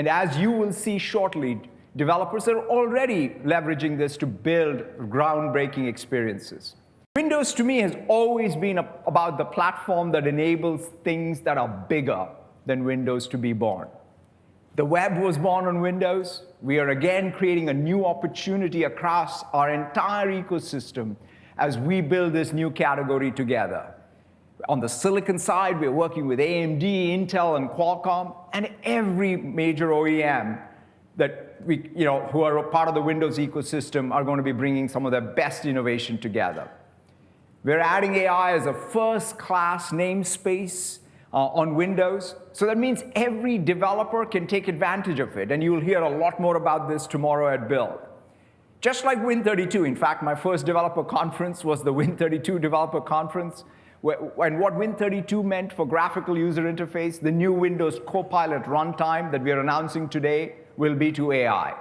And as you will see shortly, developers are already leveraging this to build groundbreaking experiences. Windows, to me, has always been about the platform that enables things that are bigger than Windows to be born. The web was born on Windows. We are again creating a new opportunity across our entire ecosystem as we build this new category together. On the silicon side, we're working with AMD, Intel, and Qualcomm, and every major OEM that who are a part of the Windows ecosystem are going to be bringing some of their best innovation together. We're adding AI as a first-class namespace on Windows. So that means every developer can take advantage of it. And you'll hear a lot more about this tomorrow at Build. Just like Win32. In fact, my first developer conference was the Win32 developer conference. And what Win32 meant for graphical user interface, the new Windows Copilot runtime that we are announcing today will be to AI.